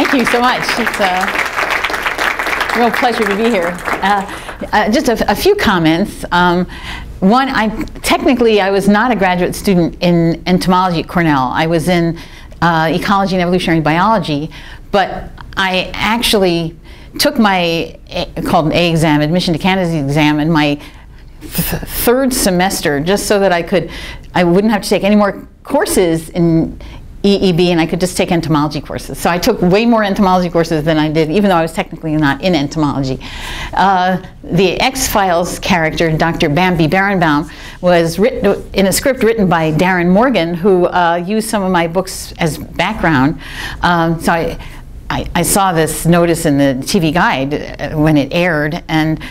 Thank you so much. It's a real pleasure to be here. Just a few comments. One, technically I was not a graduate student in entomology at Cornell. I was in ecology and evolutionary biology, but I actually took my called an A exam, admission to candidacy exam, in my third semester, just so that I wouldn't have to take any more courses in EEB, and I could just take entomology courses. So I took way more entomology courses than I did, even though I was technically not in entomology. The X-Files character, Dr. Bambi Berenbaum, was written in a script written by Darren Morgan, who used some of my books as background. So I saw this notice in the TV guide when it aired, and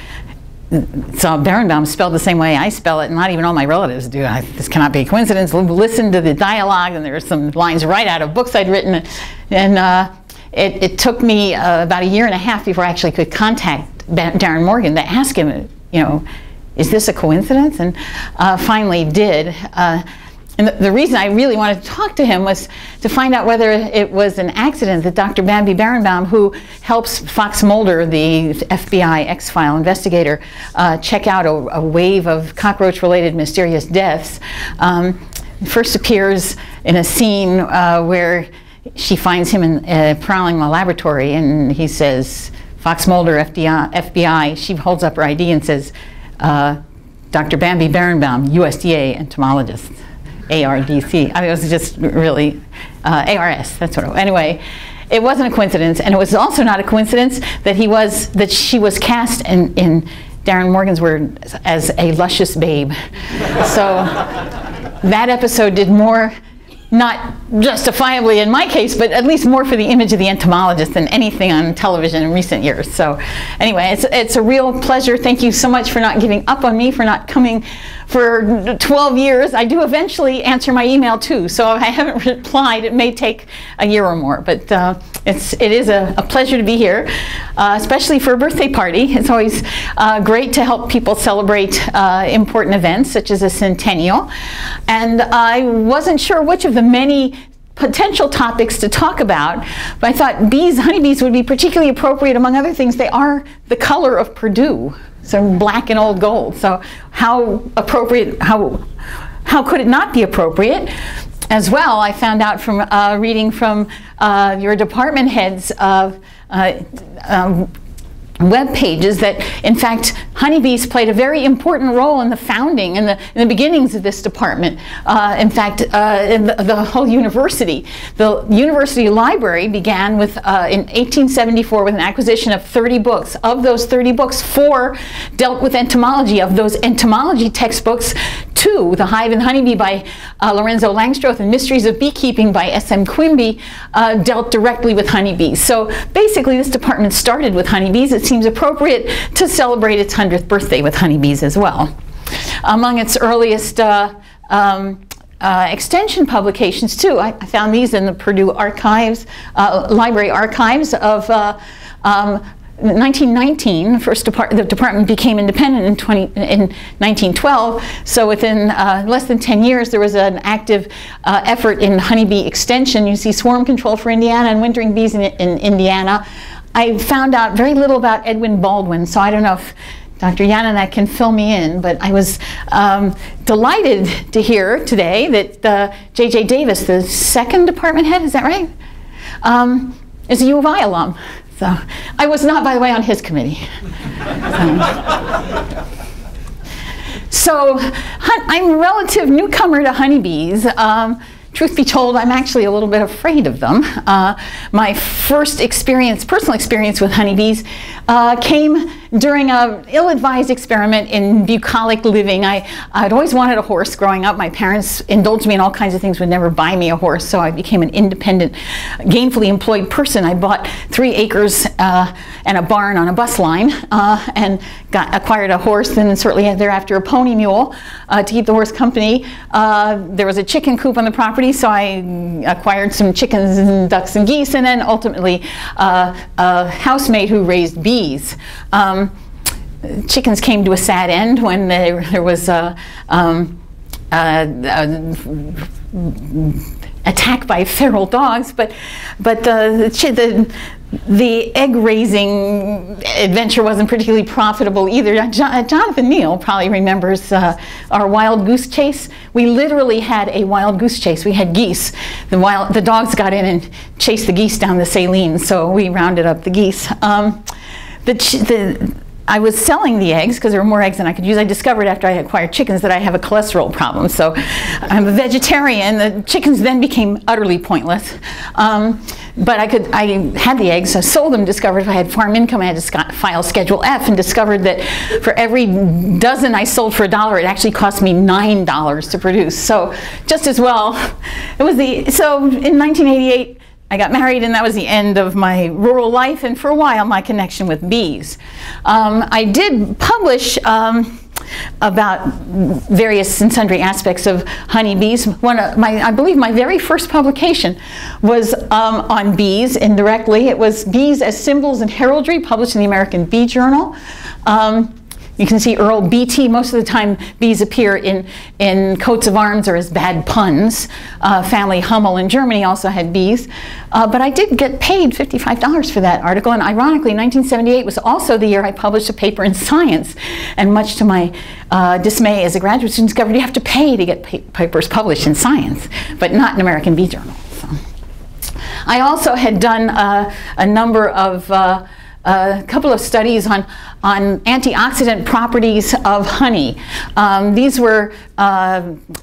saw Berenbaum spelled the same way I spell it, and not even all my relatives do. This cannot be a coincidence. Listen to the dialogue, and there were some lines right out of books I'd written. And it took me about 1.5 years before I actually could contact Darren Morgan to ask him, you know, is this a coincidence? And finally did. And the reason I really wanted to talk to him was to find out whether it was an accident that Dr. Bambi Berenbaum, who helps Fox Mulder, the FBI X-File investigator, check out a wave of cockroach-related mysterious deaths, first appears in a scene where she finds him prowling in the laboratory, and he says, Fox Mulder, FBI. She holds up her ID and says, Dr. Bambi Berenbaum, USDA entomologist. ARDC. I mean, it was just really, ARS, that's what it was. Anyway, it wasn't a coincidence, and it was also not a coincidence that she was cast in Darren Morgan's words as a luscious babe. So that episode did more, not justifiably in my case, but at least more for the image of the entomologist than anything on television in recent years. So anyway, it's a real pleasure. Thank you so much for not giving up on me, for not coming for 12 years. I do eventually answer my email too, so if I haven't replied, it may take 1 year or more, but it is a pleasure to be here, especially for a birthday party. It's always great to help people celebrate important events such as a centennial. And I wasn't sure which of the many potential topics to talk about, but I thought honeybees would be particularly appropriate. Among other things, they are the color of Purdue. So black and old gold. So how appropriate, how could it not be appropriate? As well, I found out from reading from your department heads of web pages that, in fact, honeybees played a very important role in the founding and in the beginnings of this department. In fact, in the whole university. The university library began with, in 1874 with an acquisition of 30 books. Of those 30 books, 4 dealt with entomology. Of those entomology textbooks, 2, The Hive and Honeybee by Lorenzo Langstroth and Mysteries of Beekeeping by S.M. Quimby, dealt directly with honeybees. So basically this department started with honeybees. It seems appropriate to celebrate its 100th birthday with honeybees as well. Among its earliest extension publications too, I found these in the Purdue archives, library archives of 1919. The department became independent in 1912, so within less than 10 years there was an active effort in honeybee extension. You see swarm control for Indiana and wintering bees in Indiana. I found out very little about Edwin Baldwin, so I don't know if Dr. Yananek can fill me in, but I was delighted to hear today that J.J. Davis, the second department head, is that right? Is a U of I alum. So I was not, by the way, on his committee. So I'm a relative newcomer to honeybees. Truth be told, I'm actually a little bit afraid of them. My first personal experience with honeybees came during an ill-advised experiment in bucolic living. I'd always wanted a horse growing up. My parents indulged me in all kinds of things, would never buy me a horse, so I became an independent, gainfully employed person. I bought 3 acres and a barn on a bus line and acquired a horse, and shortly thereafter a pony mule to keep the horse company. There was a chicken coop on the property, so I acquired some chickens and ducks and geese, and then ultimately a housemate who raised bees. Chickens came to a sad end when attack by feral dogs, but the egg-raising adventure wasn't particularly profitable either. Jonathan Neal probably remembers our wild goose chase. We literally had a wild goose chase. We had geese. The dogs got in and chased the geese down the saline, so we rounded up the geese. I was selling the eggs because there were more eggs than I could use. I discovered after I acquired chickens that I have a cholesterol problem, so I'm a vegetarian. The chickens then became utterly pointless. But I had the eggs, I sold them, discovered if I had farm income, I had to file Schedule F, and discovered that for every dozen I sold for $1, it actually cost me $9 to produce. So just as well, so in 1988, I got married, and that was the end of my rural life, and for a while my connection with bees. I did publish about various and sundry aspects of honeybees. I believe my very first publication was on bees indirectly. It was Bees as Symbols and Heraldry, published in the American Bee Journal. You can see Earl BT. Most of the time bees appear in coats of arms or as bad puns. Family Hummel in Germany also had bees. But I did get paid $55 for that article, and ironically 1978 was also the year I published a paper in Science, and much to my dismay as a graduate student, discovered you have to pay to get papers published in Science, but not in American Bee Journal. So. I also had done a number of a couple of studies on antioxidant properties of honey. These were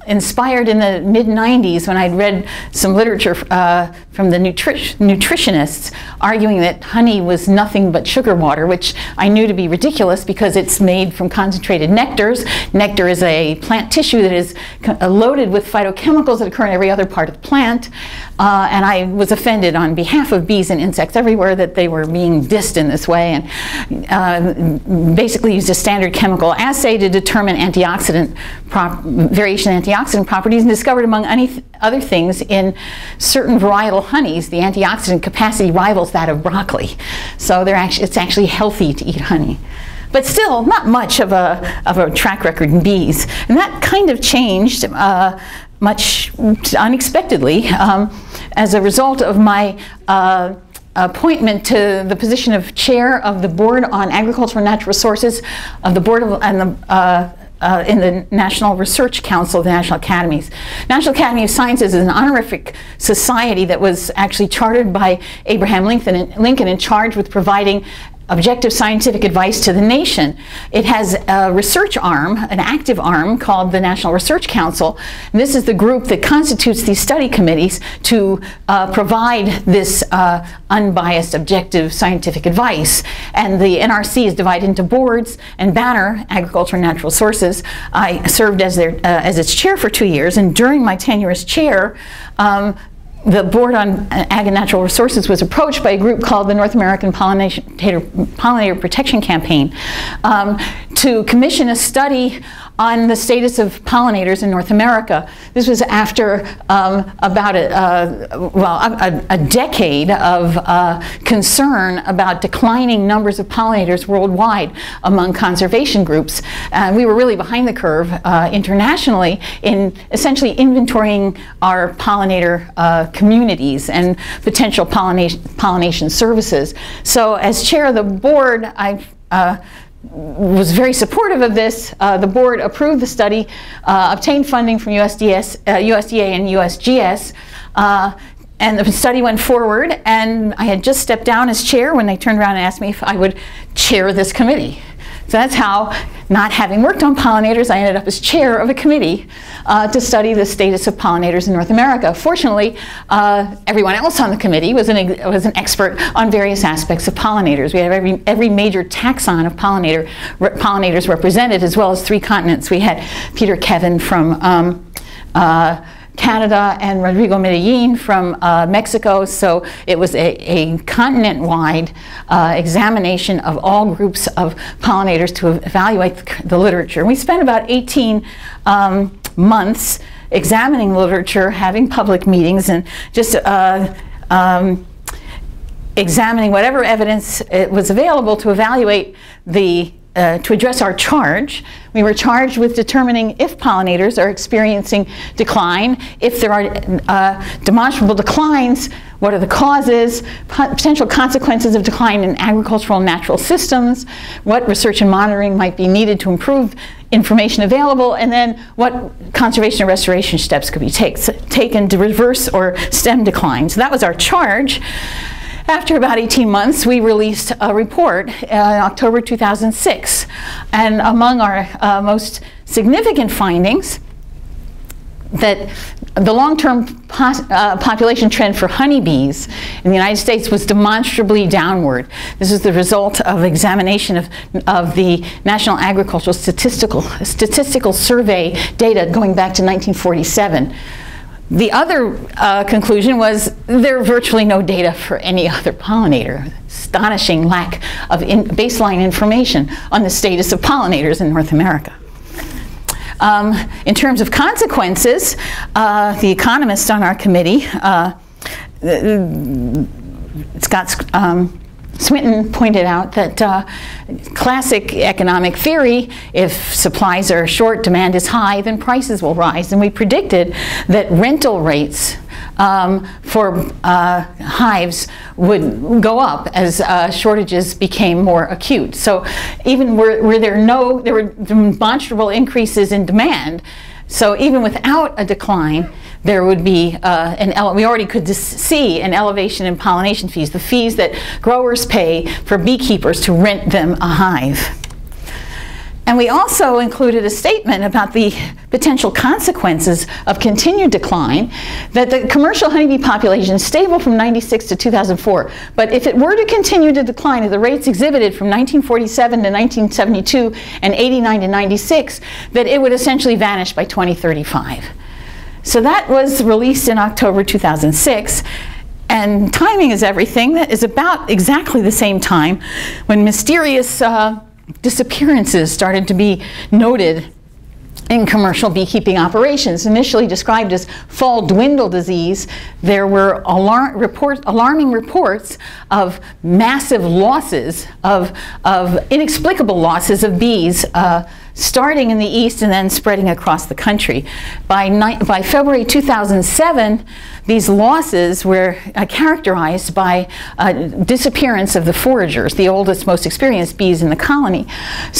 inspired in the mid-90s when I'd read some literature from the nutritionists arguing that honey was nothing but sugar water, which I knew to be ridiculous because it's made from concentrated nectars. Nectar is a plant tissue that is loaded with phytochemicals that occur in every other part of the plant. And I was offended on behalf of bees and insects everywhere that they were being dissed in this way, and basically used a standard chemical assay to determine variation in antioxidant properties, and discovered, among other things, in certain varietal honeys, the antioxidant capacity rivals that of broccoli. So it's actually healthy to eat honey. But still, not much of a track record in bees. And that kind of changed much unexpectedly as a result of my appointment to the position of chair of the Board on Agricultural and Natural Resources of the Board of, in the National Research Council of the National Academies. National Academy of Sciences is an honorific society that was actually chartered by Abraham Lincoln and charged with providing objective scientific advice to the nation. It has a research arm, an active arm, called the National Research Council. And this is the group that constitutes these study committees to provide this unbiased, objective scientific advice. And the NRC is divided into boards, and Banner, Agriculture and Natural Resources, I served as its chair for 2 years, and during my tenure as chair, the Board on Ag and Natural Resources was approached by a group called the North American Pollinator Protection Campaign to commission a study on the status of pollinators in North America. This was after about a decade of concern about declining numbers of pollinators worldwide among conservation groups. We were really behind the curve internationally in essentially inventorying our pollinator communities and potential pollination services. So as chair of the board, I was very supportive of this. The board approved the study, obtained funding from USDA and USGS, and the study went forward, and I had just stepped down as chair when they turned around and asked me if I would chair this committee. So that's how, not having worked on pollinators, I ended up as chair of a committee to study the status of pollinators in North America. Fortunately, everyone else on the committee was an expert on various aspects of pollinators. We had every major taxon of pollinators represented, as well as 3 continents. We had Peter Kevin from Canada and Rodrigo Medellin from Mexico, so it was a continent-wide examination of all groups of pollinators to evaluate the literature. We spent about 18 months examining literature, having public meetings, and just examining whatever evidence was available to evaluate the to address our charge. We were charged with determining if pollinators are experiencing decline, if there are demonstrable declines, what are the causes, potential consequences of decline in agricultural and natural systems, what research and monitoring might be needed to improve information available, and then what conservation and restoration steps could be taken to reverse or stem decline. So that was our charge. After about 18 months, we released a report in October 2006. And among our most significant findings, that the long-term population trend for honeybees in the United States was demonstrably downward. This is the result of examination of the National Agricultural Statistical Survey data going back to 1947. The other conclusion was there are virtually no data for any other pollinator. Astonishing lack of baseline information on the status of pollinators in North America. In terms of consequences, the economists on our committee, Scott Swinton pointed out that classic economic theory, if supplies are short, demand is high, then prices will rise. And we predicted that rental rates for hives would go up as shortages became more acute. So even were there were demonstrable increases in demand, so even without a decline, there would be we already could see an elevation in pollination fees, the fees that growers pay for beekeepers to rent them a hive. And we also included a statement about the potential consequences of continued decline, that the commercial honeybee population is stable from 96 to 2004. But if it were to continue to decline at the rates exhibited from 1947 to 1972 and 89 to 96, that it would essentially vanish by 2035. So that was released in October 2006. And timing is everything. That is about exactly the same time when mysterious disappearances started to be noted in commercial beekeeping operations. Initially described as fall dwindle disease, there were alarming reports of massive losses, of inexplicable losses of bees, starting in the east and then spreading across the country. By February 2007, these losses were characterized by disappearance of the foragers, the oldest, most experienced bees in the colony,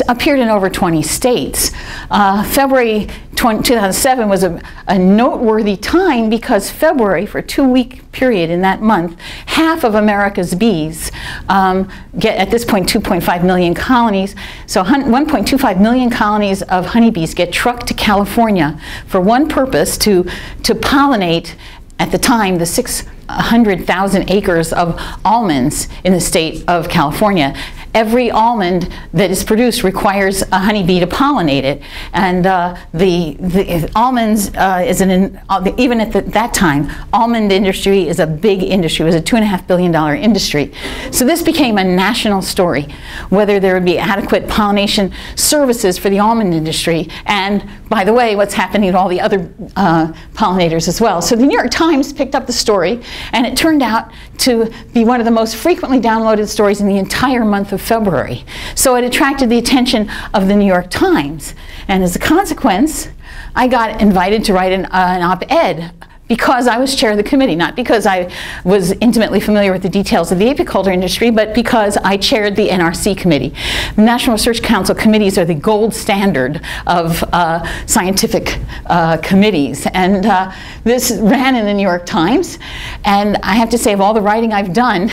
appeared in over 20 states. February 2007 was a noteworthy time because February, for a 2-week period in that month, half of America's bees get, at this point, 2.5 million colonies. So 1.25 million colonies of honeybees get trucked to California for one purpose, to pollinate, at the time, the 600,000 acres of almonds in the state of California. Every almond that is produced requires a honeybee to pollinate it, and the almonds even at that time, almond industry is a big industry. It was a $2.5 billion industry. So this became a national story, whether there would be adequate pollination services for the almond industry, and by the way, what's happening to all the other pollinators as well. So the New York Times picked up the story, and it turned out to be one of the most frequently downloaded stories in the entire month of February. So it attracted the attention of the New York Times. And as a consequence, I got invited to write an op-ed because I was chair of the committee, not because I was intimately familiar with the details of the apiculture industry, but because I chaired the NRC committee. The National Research Council committees are the gold standard of scientific committees. And this ran in the New York Times. And I have to say, of all the writing I've done,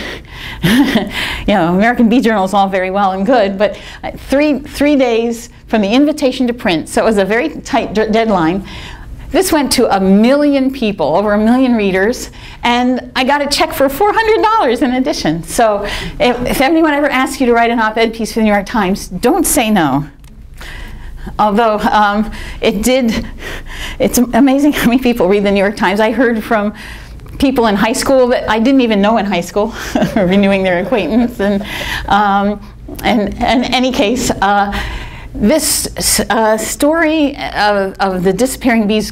you know, American Bee Journal is all very well and good, but three days from the invitation to print, so it was a very tight deadline. This went to 1 million people, over 1 million readers, and I got a check for $400 in addition. So if anyone ever asks you to write an op-ed piece for the New York Times, don't say no. Although it's amazing how many people read the New York Times. I heard from people in high school that I didn't even know in high school, renewing their acquaintance. And in any case, this story of the disappearing bees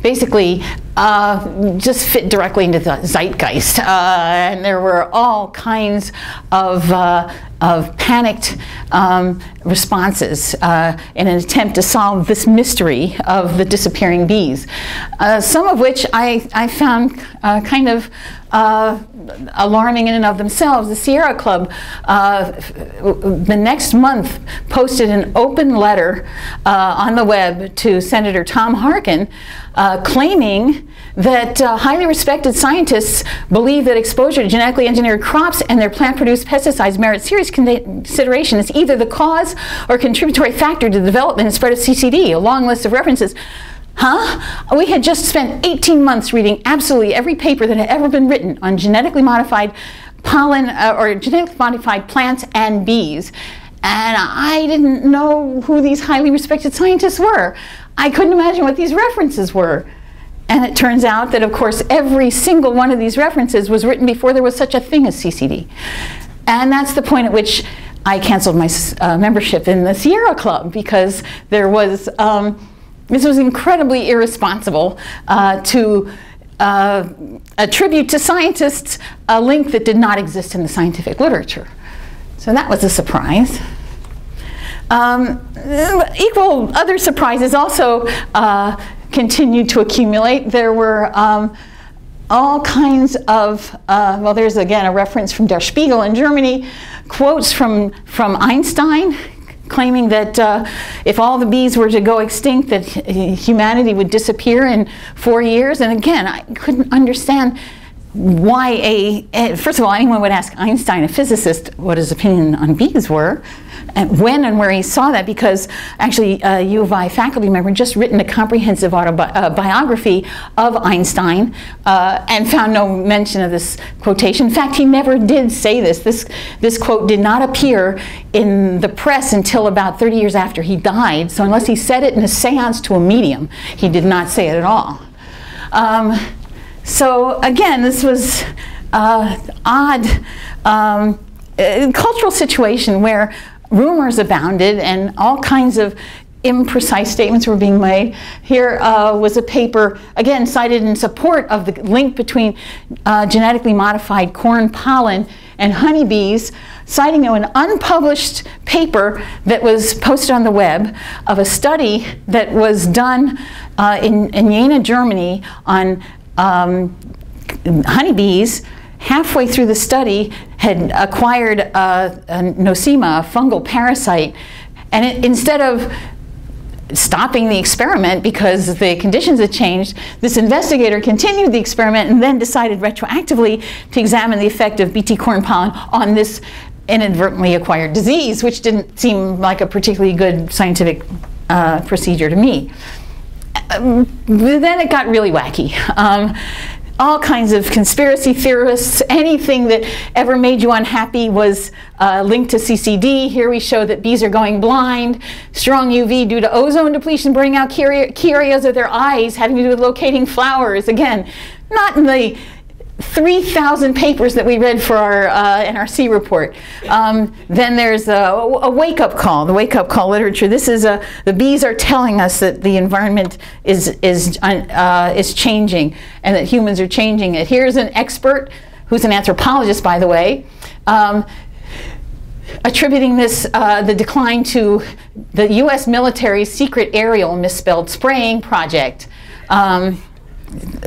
basically just fit directly into the zeitgeist. And there were all kinds of panicked responses in an attempt to solve this mystery of the disappearing bees. Some of which I found kind of alarming in and of themselves. The Sierra Club the next month posted an open letter on the web to Senator Tom Harkin claiming that highly respected scientists believe that exposure to genetically engineered crops and their plant-produced pesticides merit serious consideration as either the cause or contributory factor to the development and spread of CCD. A long list of references. Huh? We had just spent 18 months reading absolutely every paper that had ever been written on genetically modified pollen or genetically modified plants and bees. And I didn't know who these highly respected scientists were. I couldn't imagine what these references were. And it turns out that, of course, every single one of these references was written before there was such a thing as CCD. And that's the point at which I canceled my membership in the Sierra Club, because there was, this was incredibly irresponsible to attribute to scientists a link that did not exist in the scientific literature. So that was a surprise. Equal other surprises also continued to accumulate. There were all kinds of, well, there's again a reference from Der Spiegel in Germany, quotes from Einstein claiming that if all the bees were to go extinct, that humanity would disappear in 4 years. And again, I couldn't understand why first of all, anyone would ask Einstein, a physicist, what his opinion on bees were, and when and where he saw that, because actually a U of I faculty member had just written a comprehensive biography of Einstein and found no mention of this quotation. In fact, he never did say this. This quote did not appear in the press until about 30 years after he died, so unless he said it in a seance to a medium, he did not say it at all. So again, this was odd cultural situation where rumors abounded and all kinds of imprecise statements were being made. Here was a paper, again, cited in support of the link between genetically modified corn pollen and honeybees, citing an unpublished paper that was posted on the web of a study that was done in Jena, Germany on honeybees. Halfway through the study had acquired a nosema, a fungal parasite, and instead of stopping the experiment because the conditions had changed, this investigator continued the experiment and then decided retroactively to examine the effect of Bt corn pollen on this inadvertently acquired disease, which didn't seem like a particularly good scientific procedure to me. Then it got really wacky. All kinds of conspiracy theorists, anything that ever made you unhappy was linked to CCD. Here we show that bees are going blind, strong UV due to ozone depletion burning out key areas of their eyes, having to do with locating flowers. Again, not in the 3,000 papers that we read for our NRC report. Then there's a wake-up call, the wake-up call literature. This is the bees are telling us that the environment is changing and that humans are changing it. Here's an expert who's an anthropologist, by the way, attributing this, the decline to the US military's secret aerial misspelled spraying project.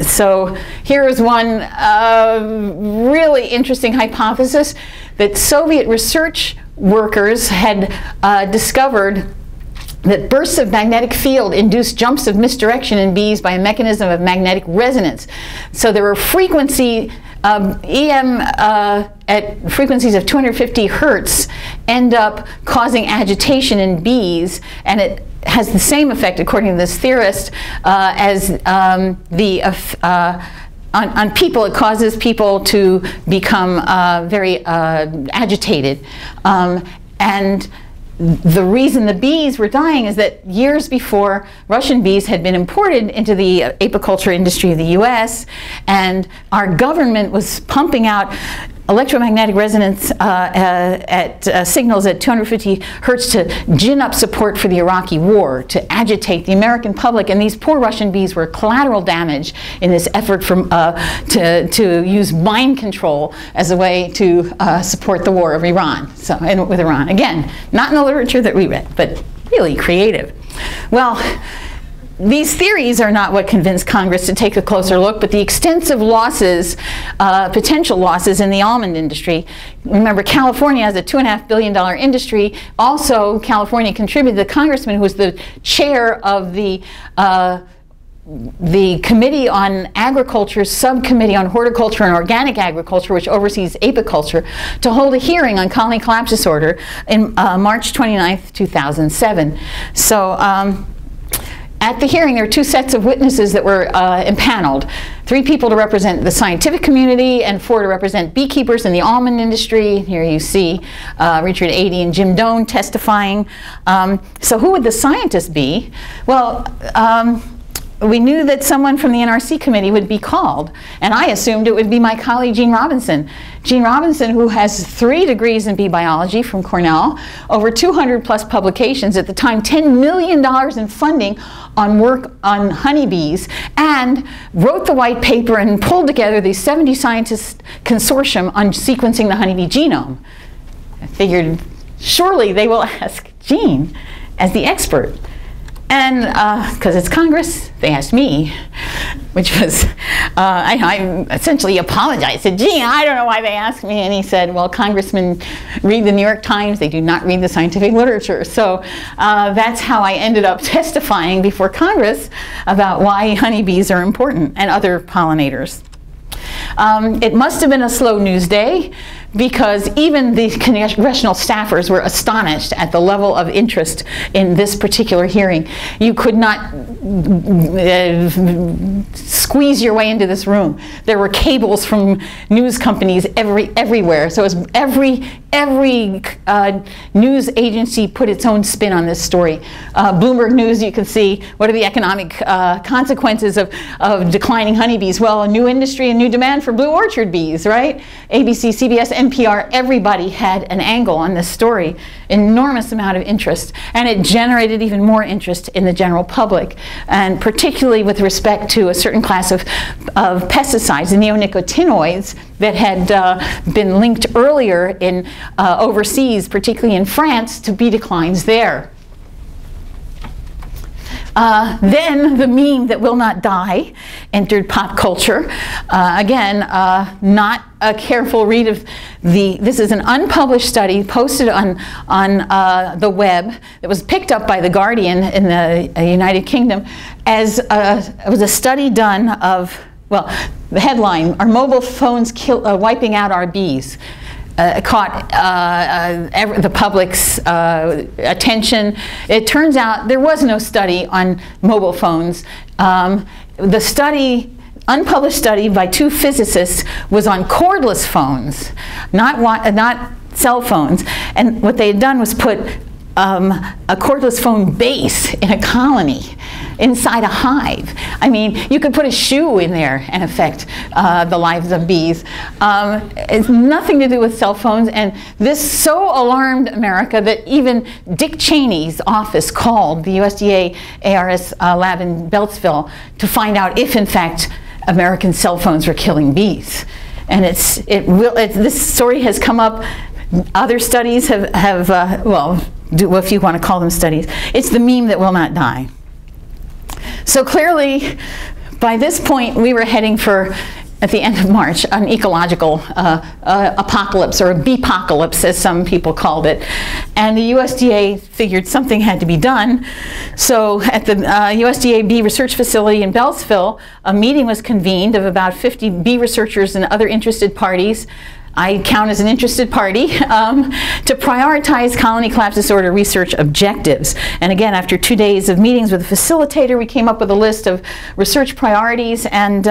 So here is one really interesting hypothesis that Soviet research workers had discovered that bursts of magnetic field induced jumps of misdirection in bees by a mechanism of magnetic resonance. So there were frequency EM at frequencies of 250 hertz end up causing agitation in bees, and it has the same effect, according to this theorist, as on people. It causes people to become very agitated. And the reason the bees were dying is that years before, Russian bees had been imported into the apiculture industry of the US, and our government was pumping out electromagnetic resonance signals at 250 hertz to gin up support for the Iraqi war, to agitate the American public, and these poor Russian bees were collateral damage in this effort to use mind control as a way to support the war of Iran, with Iran. Again, not in the literature that we read, but really creative. Well, these theories are not what convinced Congress to take a closer look, but the extensive losses, potential losses in the almond industry. Remember, California has a $2.5 billion industry. Also, California contributed, the congressman who was the chair of the Committee on Agriculture, Subcommittee on Horticulture and Organic Agriculture, which oversees apiculture, to hold a hearing on colony collapse disorder in March 29th, 2007. So, at the hearing, there were two sets of witnesses that were impaneled. 3 people to represent the scientific community and 4 to represent beekeepers in the almond industry. Here you see Richard Adey and Jim Doan testifying. So who would the scientist be? Well, we knew that someone from the NRC committee would be called, and I assumed it would be my colleague Jean Robinson. Jean Robinson, who has 3 degrees in bee biology from Cornell, over 200 plus publications, at the time $10 million in funding on work on honeybees, and wrote the white paper and pulled together the 70 scientists consortium on sequencing the honeybee genome. I figured surely they will ask Jean as the expert. And because it's Congress, they asked me, which was, I essentially apologized. I said, gee, I don't know why they asked me. And he said, well, congressmen read the New York Times. They do not read the scientific literature. So that's how I ended up testifying before Congress about why honeybees are important and other pollinators. It must have been a slow news day, because even the congressional staffers were astonished at the level of interest in this particular hearing. You could not squeeze your way into this room. There were cables from news companies everywhere. So it was every news agency put its own spin on this story. Bloomberg News, you can see, what are the economic consequences of declining honeybees? Well, a new industry, a new demand for blue orchard bees, right? ABC, CBS, NPR, everybody had an angle on this story. Enormous amount of interest, and it generated even more interest in the general public, and particularly with respect to a certain class of pesticides, the neonicotinoids, that had been linked earlier in overseas, particularly in France, to bee declines there. Then the meme that will not die entered pop culture. Again, not a careful read of this is an unpublished study posted on the web that was picked up by The Guardian in the United Kingdom as it was a study done of, well, the headline, "Are mobile phones wiping out our bees?" Caught the public's attention. It turns out there was no study on mobile phones. The study, unpublished study by 2 physicists, was on cordless phones, not cell phones. And what they had done was put a cordless phone base in a colony inside a hive. I mean, you could put a shoe in there and affect the lives of bees. It's nothing to do with cell phones, and this so alarmed America that even Dick Cheney's office called the USDA ARS lab in Beltsville to find out if, in fact, American cell phones were killing bees. And this story has come up. Other studies have well, if you want to call them studies, it's the meme that will not die. So clearly, by this point, we were heading for, at the end of March, an ecological apocalypse, or a beepocalypse, as some people called it. And the USDA figured something had to be done. So at the USDA Bee Research Facility in Beltsville, a meeting was convened of about 50 bee researchers and other interested parties. I count as an interested party, to prioritize colony collapse disorder research objectives. And again, after 2 days of meetings with a facilitator, we came up with a list of research priorities and,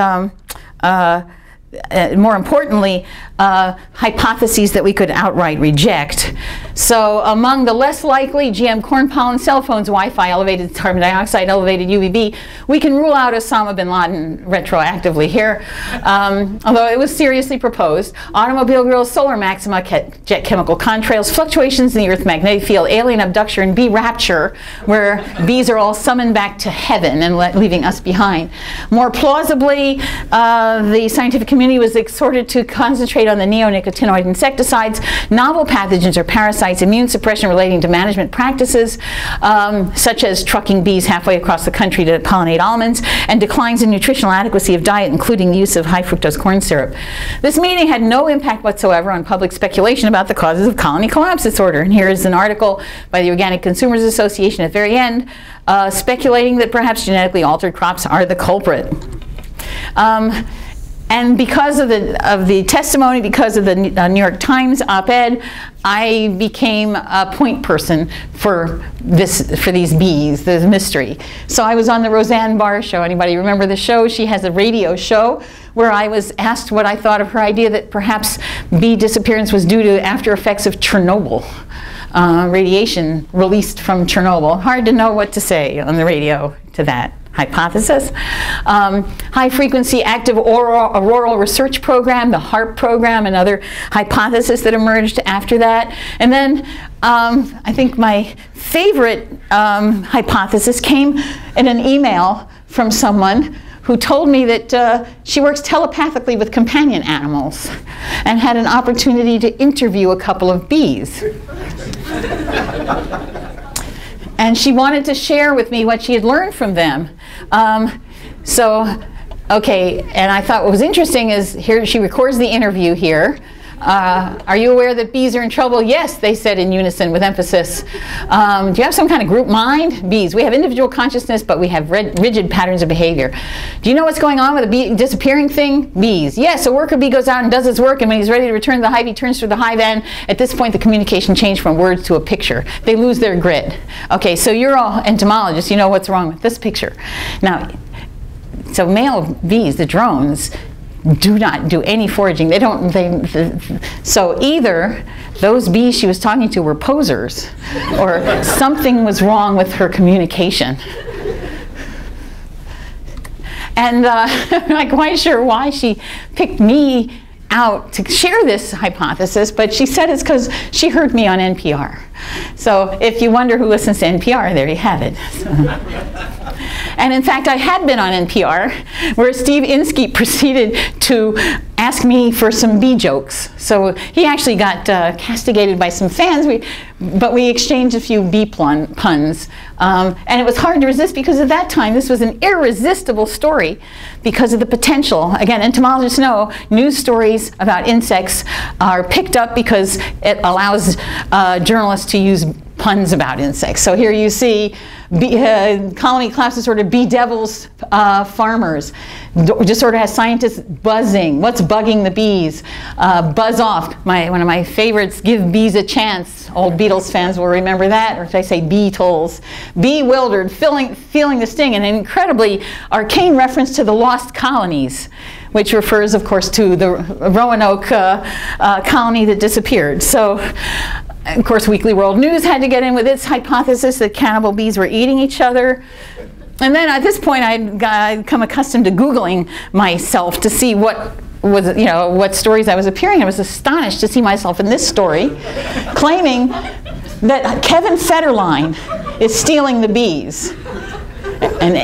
more importantly, hypotheses that we could outright reject. So among the less likely, GM corn pollen, cell phones, Wi-Fi, elevated carbon dioxide, elevated UVB, we can rule out Osama bin Laden retroactively here, although it was seriously proposed. Automobile grills, solar maxima, jet chemical contrails, fluctuations in the Earth magnetic field, alien abduction, and bee rapture, where bees are all summoned back to heaven and leaving us behind. More plausibly, the scientific community was exhorted to concentrate on the neonicotinoid insecticides, novel pathogens or parasites, immune suppression relating to management practices, such as trucking bees halfway across the country to pollinate almonds, and declines in nutritional adequacy of diet, including the use of high fructose corn syrup. This meeting had no impact whatsoever on public speculation about the causes of colony collapse disorder. And here is an article by the Organic Consumers Association at the very end, speculating that perhaps genetically altered crops are the culprit. And because of the testimony, because of the New York Times op-ed, I became a point person for these bees, this mystery. So I was on the Roseanne Barr show. Anybody remember the show? She has a radio show where I was asked what I thought of her idea that perhaps bee disappearance was due to after effects of Chernobyl. Radiation released from Chernobyl. Hard to know what to say on the radio to that hypothesis. High frequency active auroral research program, the HARP program, another hypothesis that emerged after that. And then I think my favorite hypothesis came in an email from someone who told me that she works telepathically with companion animals and had an opportunity to interview a couple of bees. And she wanted to share with me what she had learned from them. Okay, and I thought what was interesting is here she records the interview here. Are you aware that bees are in trouble? Yes, they said in unison with emphasis. Do you have some kind of group mind? Bees. We have individual consciousness, but we have rigid patterns of behavior. Do you know what's going on with a bee disappearing thing? Bees. Yes, a worker bee goes out and does its work, and when he's ready to return to the hive, he turns to the hive, and at this point the communication changed from words to a picture. They lose their grit. Okay, so you're all entomologists, you know what's wrong with this picture. Now, so male bees, the drones, do not do any foraging. They don't, so either those bees she was talking to were posers or something was wrong with her communication. And I'm not quite sure why she picked me out to share this hypothesis, but she said it's because she heard me on NPR. So if you wonder who listens to NPR, there you have it. And in fact, I had been on NPR, where Steve Inskeep proceeded to ask me for some bee jokes. So he actually got castigated by some fans, but we exchanged a few bee puns. And it was hard to resist because at that time, this was an irresistible story because of the potential. Again, entomologists know news stories about insects are picked up because it allows journalists to use puns about insects. So here you see colony collapse disorder, bee devils, farmers. Disorder has scientists buzzing. What's bugging the bees? Buzz off. One of my favorites, give bees a chance. Old Beatles fans will remember that, or if I say Beatles. Bewildered, feeling the sting, and an incredibly arcane reference to the lost colonies, which refers, of course, to the Roanoke colony that disappeared. So, of course, Weekly World News had to get in with its hypothesis that cannibal bees were eating each other. And then at this point, I'd become accustomed to Googling myself to see what stories I was appearing in. I was astonished to see myself in this story, claiming that Kevin Federline is stealing the bees. And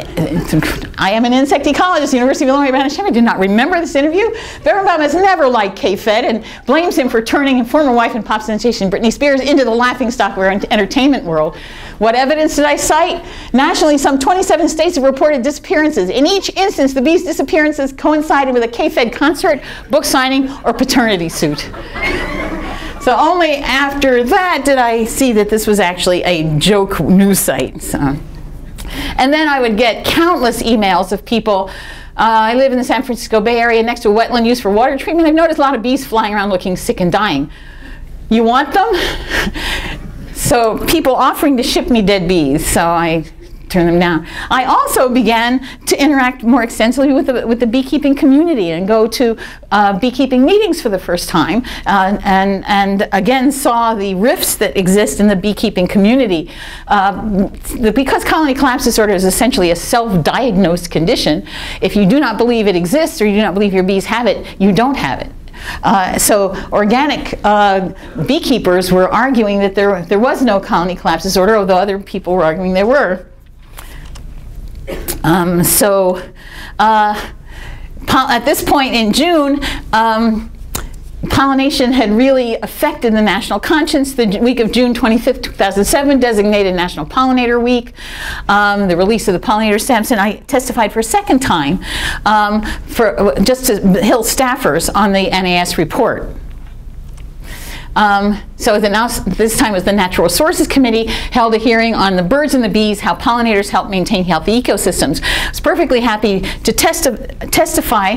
I am an insect ecologist, University of Illinois Urbana-Champaign. I did not remember this interview. Berenbaum has never liked K-Fed and blames him for turning his former wife and pop sensation Britney Spears into the laughingstock of our entertainment world. What evidence did I cite? Nationally, some 27 states have reported disappearances. In each instance, the bees' disappearances coincided with a K-Fed concert, book signing, or paternity suit. So only after that did I see that this was actually a joke news site. So. And then I would get countless emails of people. I live in the San Francisco Bay Area next to a wetland used for water treatment. I've noticed a lot of bees flying around looking sick and dying. You want them? So people offering to ship me dead bees. So I turn them down. I also began to interact more extensively with the beekeeping community and go to beekeeping meetings for the first time, and again saw the rifts that exist in the beekeeping community. Because colony collapse disorder is essentially a self-diagnosed condition, if you do not believe it exists or you do not believe your bees have it, you don't have it. So organic beekeepers were arguing that there was no colony collapse disorder, although other people were arguing there were. At this point in June, pollination had really affected the national conscience. The week of June 25th, 2007, designated National Pollinator Week, the release of the pollinator stamps, and I testified for a second time just to Hill staffers on the NAS report. So this time was the Natural Resources Committee held a hearing on the birds and the bees, how pollinators help maintain healthy ecosystems. I was perfectly happy to testify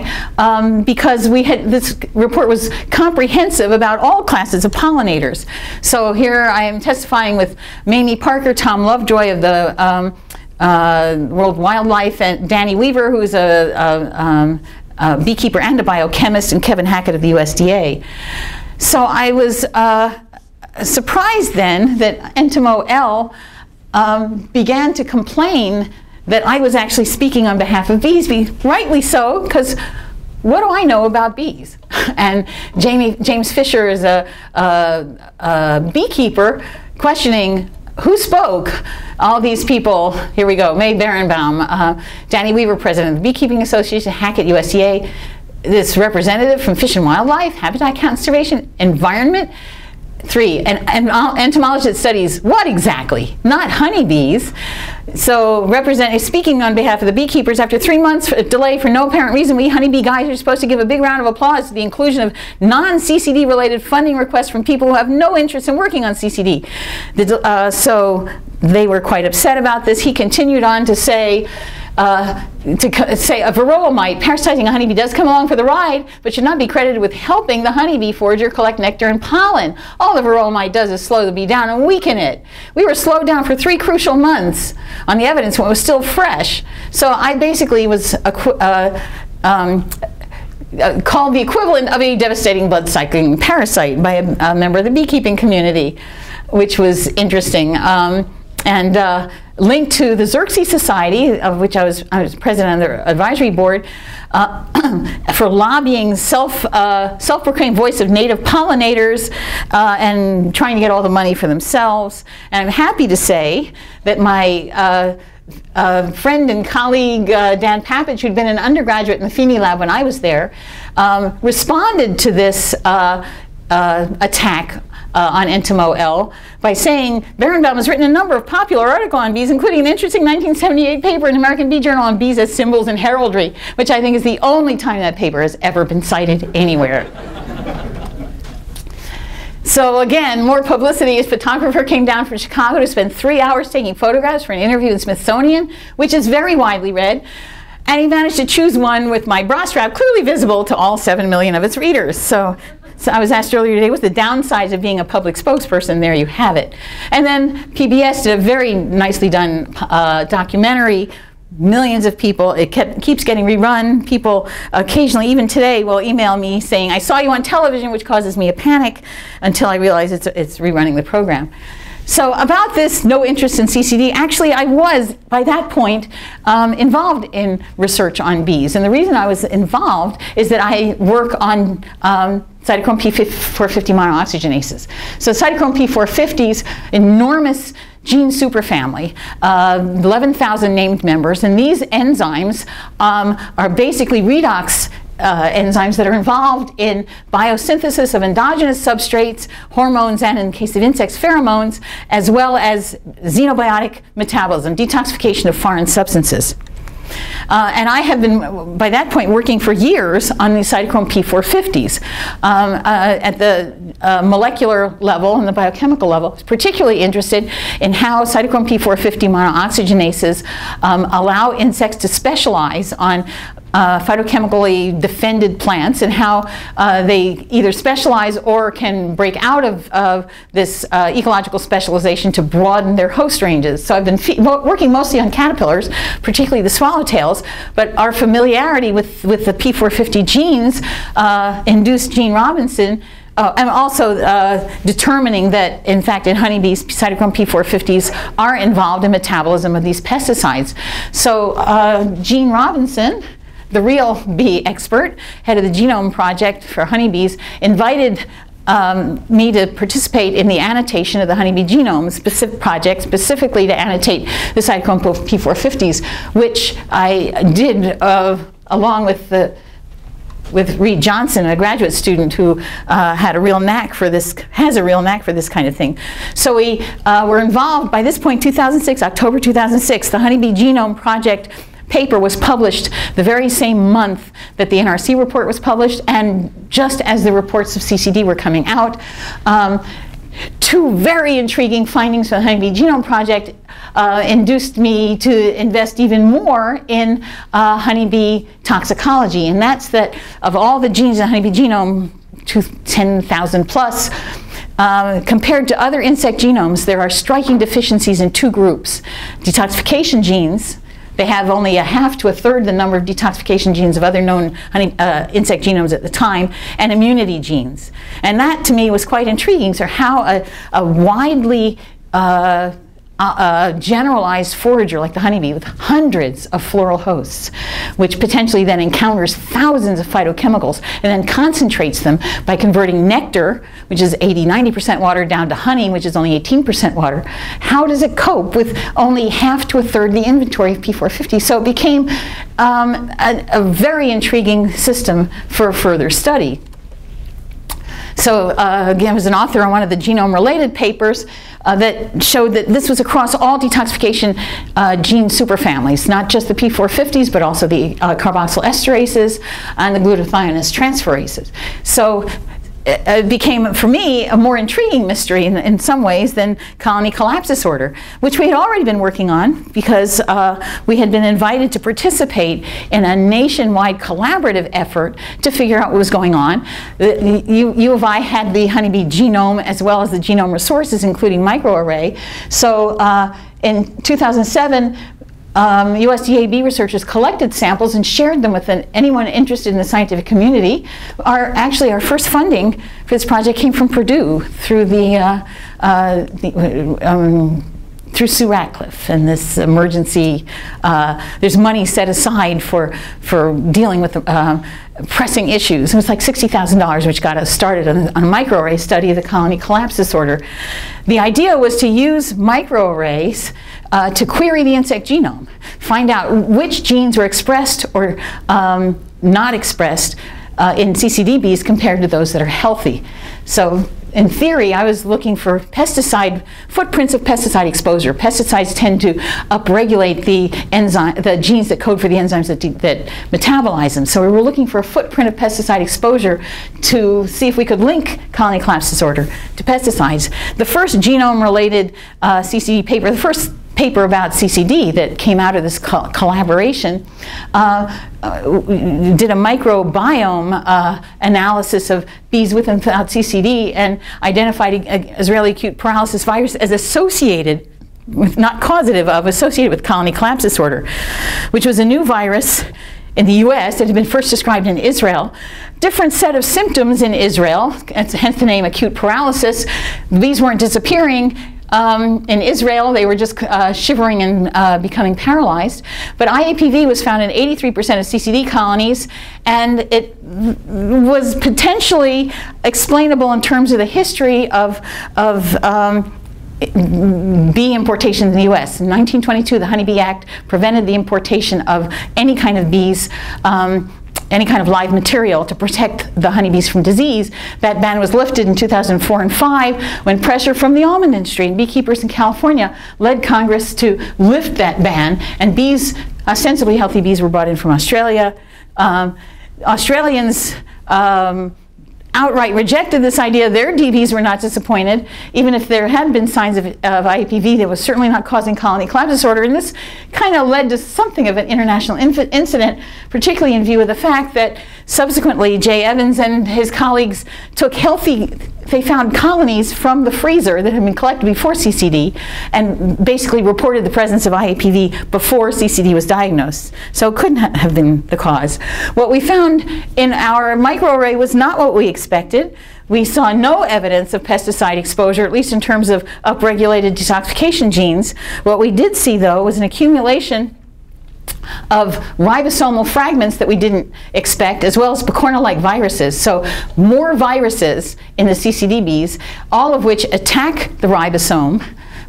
because this report was comprehensive about all classes of pollinators. So here I am testifying with Mamie Parker, Tom Lovejoy of the World Wildlife, and Danny Weaver, who's a beekeeper and a biochemist, and Kevin Hackett of the USDA. So I was surprised then that Entomo-L began to complain that I was actually speaking on behalf of bees. Rightly so, because what do I know about bees? And James Fisher is a beekeeper questioning who spoke. All these people, here we go, May Berenbaum, Danny Weaver, president of the Beekeeping Association, Hackett, USDA, this representative from Fish and Wildlife, Habitat Conservation, Environment. 3, and entomology that studies what exactly? Not honeybees. So speaking on behalf of the beekeepers, after 3 months delay for no apparent reason, we honeybee guys are supposed to give a big round of applause to the inclusion of non-CCD related funding requests from people who have no interest in working on CCD. So they were quite upset about this. He continued on to say, a varroa mite parasitizing a honeybee does come along for the ride, but should not be credited with helping the honeybee forager collect nectar and pollen. All the varroa mite does is slow the bee down and weaken it. We were slowed down for 3 crucial months on the evidence when it was still fresh. So I basically was called the equivalent of a devastating blood-sucking parasite by a member of the beekeeping community, which was interesting. Linked to the Xerces Society, of which I was president of the advisory board, for lobbying self-proclaimed voice of native pollinators and trying to get all the money for themselves. And I'm happy to say that my friend and colleague Dan Papich, who'd been an undergraduate in the FENI lab when I was there, responded to this attack on Entomo-L by saying Berenbaum has written a number of popular articles on bees, including an interesting 1978 paper in the American Bee Journal on bees as symbols and heraldry, which I think is the only time that paper has ever been cited anywhere. So again, more publicity. A photographer came down from Chicago to spend 3 hours taking photographs for an interview with Smithsonian, which is very widely read. And he managed to choose one with my bra strap clearly visible to all 7 million of its readers. So I was asked earlier today, what's the downsides of being a public spokesperson? There you have it. And then PBS did a very nicely done documentary. Millions of people, it keeps getting rerun. People occasionally, even today, will email me saying, I saw you on television, which causes me a panic until I realize it's rerunning the program. So about this no interest in CCD, actually I was, by that point, involved in research on bees. And the reason I was involved is that I work on cytochrome P450 monooxygenases. So cytochrome P450's enormous gene superfamily, 11,000 named members, and these enzymes are basically redox enzymes that are involved in biosynthesis of endogenous substrates, hormones, and in the case of insects, pheromones, as well as xenobiotic metabolism, detoxification of foreign substances. And I have been, by that point, working for years on the cytochrome P450s at the molecular level and the biochemical level. I was particularly interested in how cytochrome P450 monooxygenases allow insects to specialize on phytochemically defended plants and how they either specialize or can break out of this ecological specialization to broaden their host ranges. So I've been working mostly on caterpillars, particularly the swallowtails, but our familiarity with the P450 genes induced Gene Robinson. I'm also determining that, in fact, in honeybees, cytochrome P450s are involved in metabolism of these pesticides. So Gene Robinson, the real bee expert, head of the Genome Project for honeybees, invited me to participate in the annotation of the honeybee genome project, specifically to annotate the cytochrome P450s, which I did along with Reed Johnson, a graduate student who has a real knack for this kind of thing. So we were involved by this point, October 2006, the Honeybee Genome Project paper was published the very same month that the NRC report was published, and just as the reports of CCD were coming out. Two very intriguing findings from the Honeybee Genome Project induced me to invest even more in honeybee toxicology, and that's that of all the genes in the honeybee genome, 10,000 plus, compared to other insect genomes, there are striking deficiencies in two groups. Detoxification genes, they have only a half to a third the number of detoxification genes of other known insect genomes at the time, and immunity genes. And that, to me, was quite intriguing. So how a widely generalized forager like the honeybee with hundreds of floral hosts, which potentially then encounters thousands of phytochemicals and then concentrates them by converting nectar, which is 80–90% water, down to honey, which is only 18% water. How does it cope with only half to a third the inventory of P450? So it became a very intriguing system for further study. So again, I was an author on one of the genome-related papers that showed that this was across all detoxification gene superfamilies, not just the P450s, but also the carboxyl esterases and the glutathione transferases. So it became, for me, a more intriguing mystery in some ways than colony collapse disorder, which we had already been working on because we had been invited to participate in a nationwide collaborative effort to figure out what was going on. U of I had the honeybee genome as well as the genome resources, including microarray. So in 2007, USDA bee researchers collected samples and shared them with anyone interested in the scientific community. Actually, our first funding for this project came from Purdue through through Sue Ratcliffe and this emergency. There's money set aside for dealing with pressing issues. It was like $60,000, which got us started on a microarray study of the colony collapse disorder. The idea was to use microarrays to query the insect genome, find out which genes were expressed or not expressed in CCD bees compared to those that are healthy. So in theory, I was looking for footprints of pesticide exposure. Pesticides tend to upregulate the genes that code for the enzymes that metabolize them. So we were looking for a footprint of pesticide exposure to see if we could link colony collapse disorder to pesticides. The first genome-related CCD paper, the first paper about CCD that came out of this collaboration did a microbiome analysis of bees with and without CCD and identified Israeli acute paralysis virus as associated with, not causative of, associated with colony collapse disorder, which was a new virus in the US that had been first described in Israel. Different set of symptoms in Israel, hence the name acute paralysis. The bees weren't disappearing. In Israel, they were just shivering and becoming paralyzed. But IAPV was found in 83% of CCD colonies, and it was potentially explainable in terms of the history of bee importation in the US. In 1922, the Honeybee Act prevented the importation of any kind of bees, any kind of live material to protect the honeybees from disease. That ban was lifted in 2004 and 5 when pressure from the almond industry and beekeepers in California led Congress to lift that ban, and bees, ostensibly healthy bees, were brought in from Australia. Australians outright rejected this idea. Their DBs were not disappointed. Even if there had been signs of IAPV, they was certainly not causing colony collapse disorder. And this kind of led to something of an international incident, particularly in view of the fact that subsequently Jay Evans and his colleagues took they found colonies from the freezer that had been collected before CCD and basically reported the presence of IAPV before CCD was diagnosed. So it couldn't have been the cause. What we found in our microarray was not what we expected. We saw no evidence of pesticide exposure, at least in terms of upregulated detoxification genes. What we did see, though, was an accumulation of ribosomal fragments that we didn't expect, as well as picorna-like viruses. So more viruses in the CCD-bees, all of which attack the ribosome,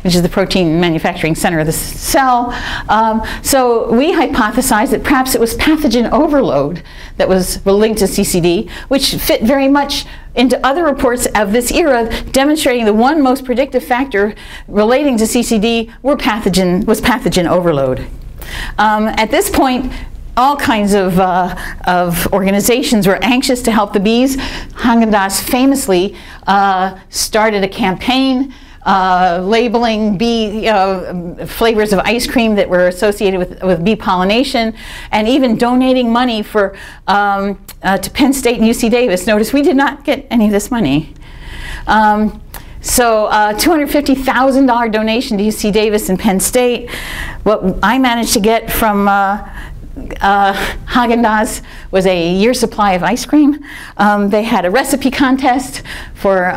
which is the protein manufacturing center of the cell. So we hypothesized that perhaps it was pathogen overload that was linked to CCD, which fit very much into other reports of this era, demonstrating the one most predictive factor relating to CCD was pathogen overload. At this point, all kinds of organizations were anxious to help the bees. Haagen-Dazs famously started a campaign labeling bee flavors of ice cream that were associated with bee pollination, and even donating money to Penn State and UC Davis. Notice we did not get any of this money. So $250,000 donation to UC Davis and Penn State. What I managed to get from Haagen-Dazs was a year's supply of ice cream. They had a recipe contest for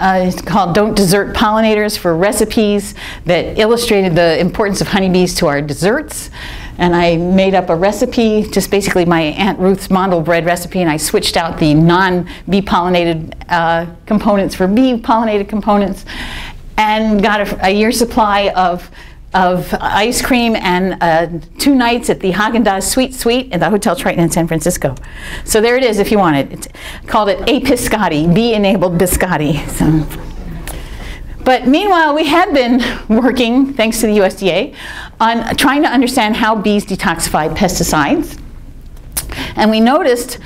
it's called Don't Desert Pollinators, for recipes that illustrated the importance of honeybees to our desserts. And I made up a recipe, just basically my Aunt Ruth's Mondel bread recipe, and I switched out the non-bee pollinated components for bee pollinated components, and got a year's supply of ice cream and 2 nights at the Haagen-Dazs Sweet Suite at the Hotel Triton in San Francisco. So there it is if you want it. It's called it A Biscotti, bee-enabled biscotti. So. But meanwhile, we had been working, thanks to the USDA, on trying to understand how bees detoxify pesticides. And we noticed,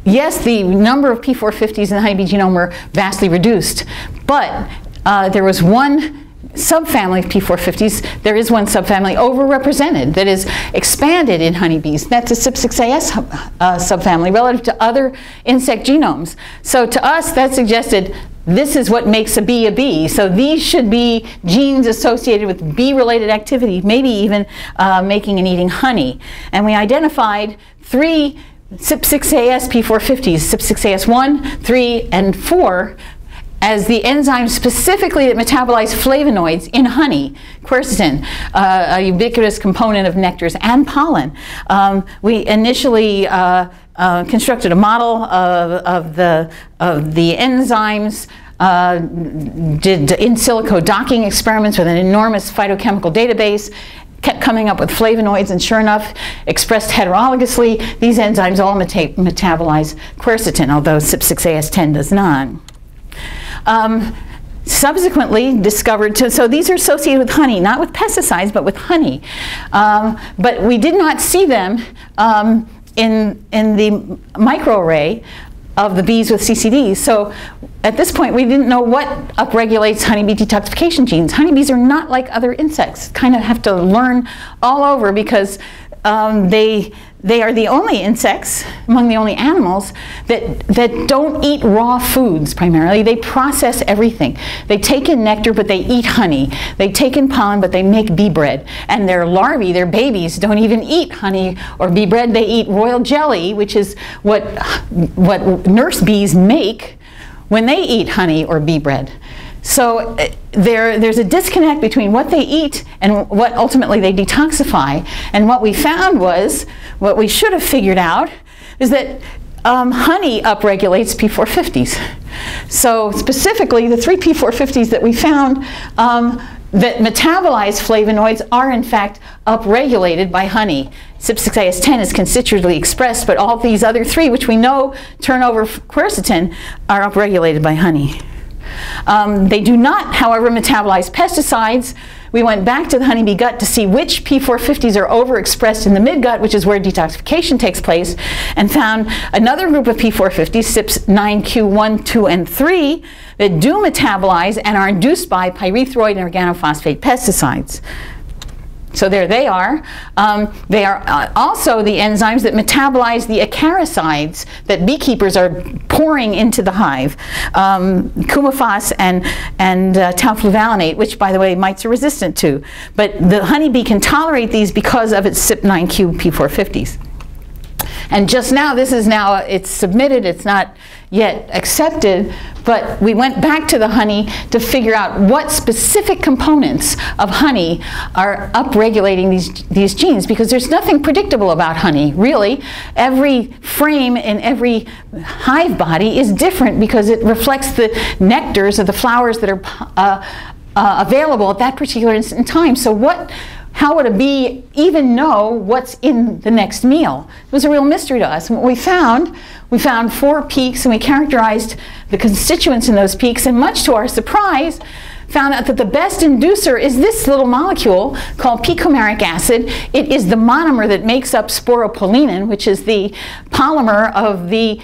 yes, the number of P450s in the honeybee genome were vastly reduced, but there was one subfamily of P450s, there is one subfamily overrepresented that is expanded in honeybees. That's a CYP6AS subfamily relative to other insect genomes. So to us, that suggested this is what makes a bee a bee. So these should be genes associated with bee-related activity, maybe even making and eating honey. And we identified 3 CYP6AS P450s, CYP6AS1, 3, and 4, as the enzymes specifically that metabolize flavonoids in honey, quercetin, a ubiquitous component of nectars and pollen. We initially constructed a model of the enzymes, did in silico docking experiments with an enormous phytochemical database, kept coming up with flavonoids, and sure enough, expressed heterologously, these enzymes all metabolize quercetin, although CYP6AS10 does not. Subsequently discovered, so these are associated with honey, not with pesticides, but with honey. But we did not see them in the microarray of the bees with CCD. So at this point, we didn't know what upregulates honeybee detoxification genes. Honeybees are not like other insects. Kind of have to learn all over because they are the only insects, among the only animals, that don't eat raw foods primarily. They process everything. They take in nectar, but they eat honey. They take in pollen, but they make bee bread. And their larvae, their babies, don't even eat honey or bee bread. They eat royal jelly, which is what nurse bees make when they eat honey or bee bread. So there's a disconnect between what they eat and what ultimately they detoxify. And what we found was, what we should have figured out, is that honey upregulates P450s. So specifically, the 3 P450s that we found that metabolize flavonoids are in fact upregulated by honey. CYP6AS10 is constitutively expressed, but all these other 3, which we know turn over quercetin, are upregulated by honey. They do not, however, metabolize pesticides. We went back to the honeybee gut to see which P450s are overexpressed in the midgut, which is where detoxification takes place, and found another group of P450s, CYP9Q1, 2, and 3, that do metabolize and are induced by pyrethroid and organophosphate pesticides. So there they are. They are also the enzymes that metabolize the acaricides that beekeepers are pouring into the hive, coumaphos and taufluvalinate, which, by the way, mites are resistant to. But the honeybee can tolerate these because of its CYP9Q P450s. And just now, it's submitted, it's not yet accepted, but we went back to the honey to figure out what specific components of honey are upregulating these genes, because there's nothing predictable about honey, really. Every frame in every hive body is different because it reflects the nectars of the flowers that are available at that particular instant in time. So how would a bee even know what's in the next meal? It was a real mystery to us. And what we found 4 peaks, and we characterized the constituents in those peaks, and much to our surprise, found out that the best inducer is this little molecule called p-coumaric acid. It is the monomer that makes up sporopollenin, which is the polymer of the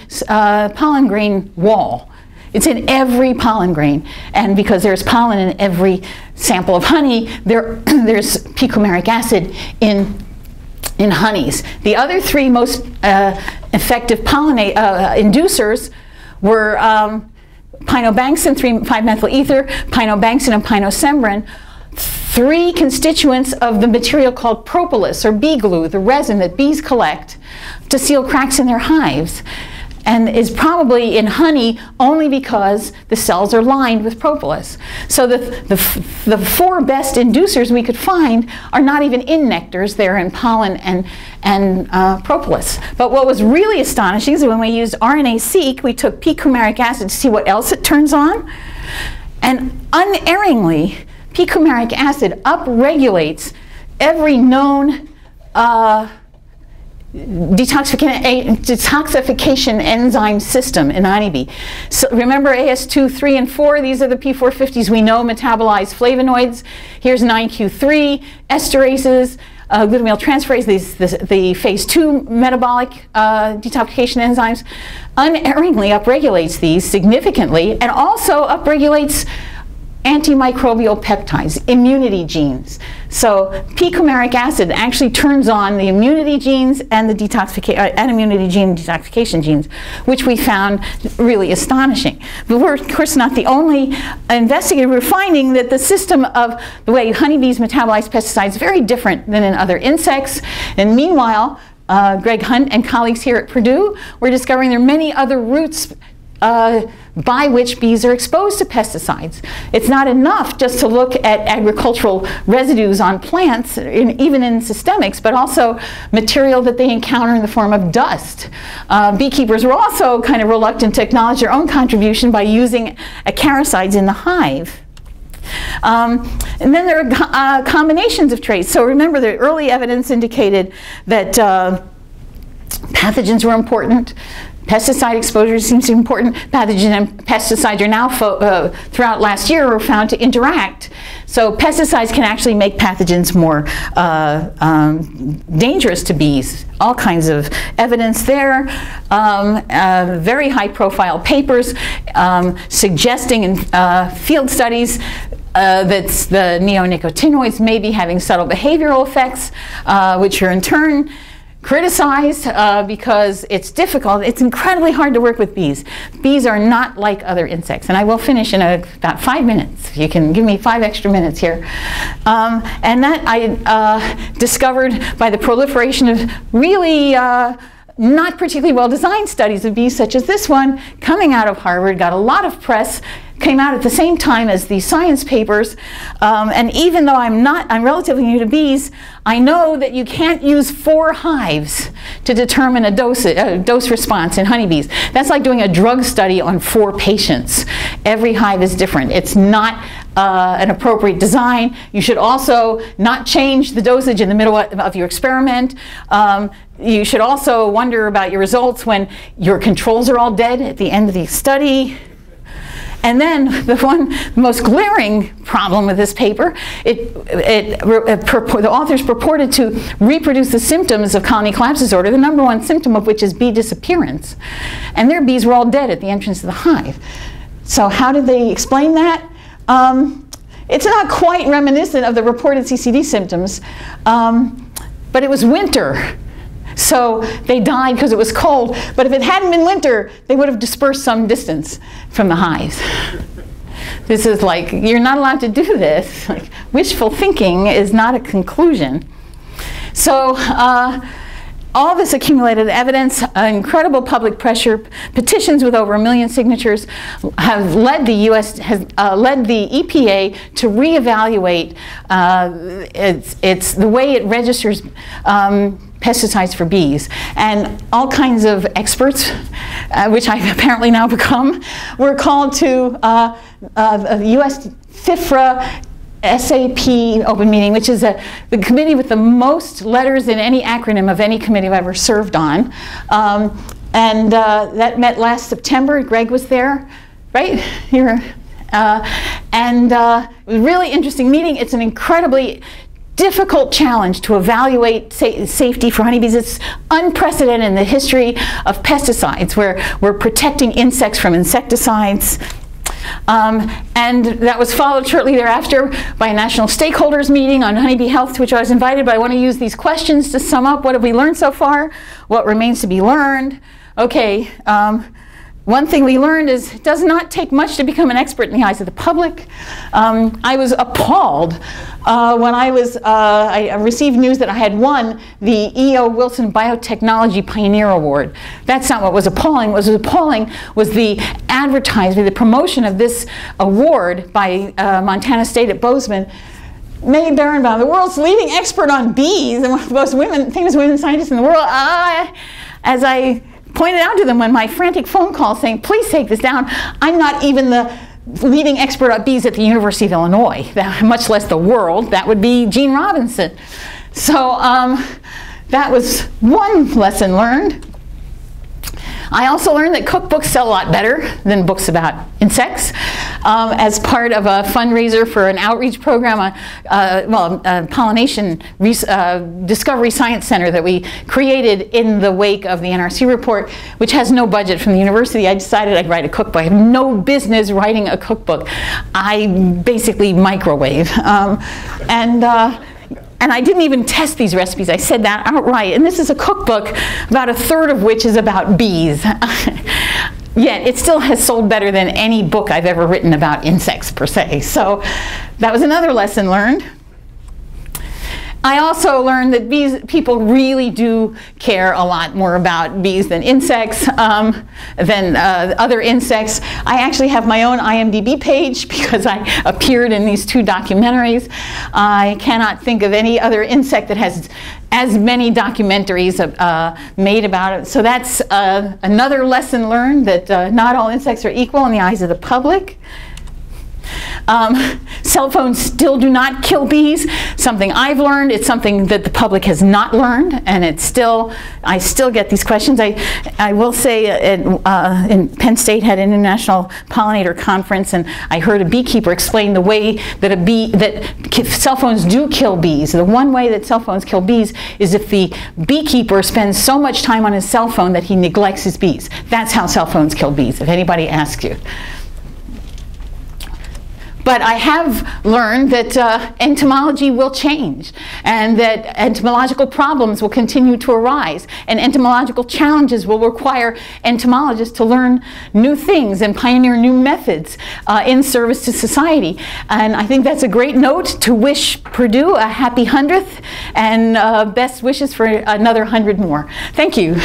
pollen grain wall. It's in every pollen grain, and because there's pollen in every sample of honey, there's p-coumaric acid in honeys. The other 3 most effective inducers were pinobanxin, 3,5-methyl ether, pinobanxin, and pinosembrin, 3 constituents of the material called propolis, or bee glue, the resin that bees collect to seal cracks in their hives, and is probably in honey only because the cells are lined with propolis. So the 4 best inducers we could find are not even in nectars, they're in pollen and propolis. But what was really astonishing is when we used RNA-seq, we took p-coumaric acid to see what else it turns on, and unerringly, p-coumaric acid upregulates every known detoxification enzyme system in honeybee. So remember AS2, 3, and 4, these are the P450s we know metabolize flavonoids. Here's 9Q3, esterases, glutamyltransferase, the phase 2 metabolic detoxification enzymes, unerringly upregulates these significantly, and also upregulates antimicrobial peptides, immunity genes. So p-coumaric acid actually turns on the immunity genes and the immunity gene detoxification genes, which we found really astonishing. But we're, of course, not the only investigator. We're finding that the system of the way honeybees metabolize pesticides is very different than in other insects. And meanwhile, Greg Hunt and colleagues here at Purdue were discovering there are many other routes by which bees are exposed to pesticides. It's not enough just to look at agricultural residues on plants, even in systemics, but also material that they encounter in the form of dust. Beekeepers were also kind of reluctant to acknowledge their own contribution by using acaricides in the hive. And then there are combinations of traits. So remember, the early evidence indicated that pathogens were important. Pesticide exposure seems important. Pathogen and pesticides are now, throughout last year, were found to interact. So pesticides can actually make pathogens more dangerous to bees. All kinds of evidence there. Very high profile papers suggesting in field studies that the neonicotinoids may be having subtle behavioral effects, which are in turn criticized because it's difficult. It's incredibly hard to work with bees. Bees are not like other insects. And I will finish in about 5 minutes. You can give me 5 extra minutes here. And that I discovered by the proliferation of really not particularly well-designed studies of bees, such as this one, coming out of Harvard, got a lot of press, came out at the same time as the science papers, and even though I'm relatively new to bees, I know that you can't use 4 hives to determine a dose response in honeybees. That's like doing a drug study on 4 patients. Every hive is different. It's not an appropriate design. You should also not change the dosage in the middle of your experiment. You should also wonder about your results when your controls are all dead at the end of the study. And then the most glaring problem with this paper, the authors purported to reproduce the symptoms of colony collapse disorder, the number one symptom of which is bee disappearance. And their bees were all dead at the entrance of the hive. So how did they explain that? It's not quite reminiscent of the reported CCD symptoms, but it was winter. So they died because it was cold. But if it hadn't been winter, they would have dispersed some distance from the hives. This is like, you're not allowed to do this. Like, wishful thinking is not a conclusion. So all this accumulated evidence, incredible public pressure, petitions with over 1 million signatures have led the led the EPA to reevaluate the way it registers pesticides for bees. And all kinds of experts, which I've apparently now become, were called to the US FIFRA SAP open meeting, which is the committee with the most letters in any acronym of any committee I've ever served on. That met last September. Greg was there, right? Here. It was a really interesting meeting. It's an incredibly difficult challenge to evaluate safety for honeybees. It's unprecedented in the history of pesticides, where we're protecting insects from insecticides. And that was followed shortly thereafter by a national stakeholders meeting on honeybee health, to which I was invited. But I want to use these questions to sum up what have we learned so far, what remains to be learned. Okay, one thing we learned is it does not take much to become an expert in the eyes of the public. I was appalled when I received news that I had won the E.O. Wilson Biotechnology Pioneer Award. That's not what was appalling. What was appalling was the advertisement, the promotion of this award by Montana State at Bozeman. May Berenbaum, the world's leading expert on bees and one of the most famous women scientists in the world. As I pointed out to them when my frantic phone call saying, please take this down, I'm not even the leading expert on bees at the University of Illinois, much less the world. That would be Gene Robinson. So that was one lesson learned. I also learned that cookbooks sell a lot better than books about insects. As part of a fundraiser for an outreach program, a pollination discovery science center that we created in the wake of the NRC report, which has no budget from the university, I decided I'd write a cookbook. I have no business writing a cookbook. I basically microwave. And I didn't even test these recipes. I said that outright. And this is a cookbook, about a third of which is about bees. Yet it still has sold better than any book I've ever written about insects per se. So that was another lesson learned. I also learned that people really do care a lot more about bees than insects, than other insects. I actually have my own IMDb page because I appeared in these 2 documentaries. I cannot think of any other insect that has as many documentaries made about it. So that's another lesson learned, that not all insects are equal in the eyes of the public. Cell phones still do not kill bees. Something I've learned, it's something that the public has not learned, and I still get these questions. I will say in Penn State had an international pollinator conference, and I heard a beekeeper explain the way that cell phones do kill bees. The one way that cell phones kill bees is if the beekeeper spends so much time on his cell phone that he neglects his bees. That's how cell phones kill bees, if anybody asks you. But I have learned that entomology will change, and that entomological problems will continue to arise, and entomological challenges will require entomologists to learn new things and pioneer new methods in service to society. And I think that's a great note to wish Purdue a happy 100th, and best wishes for another 100 more. Thank you.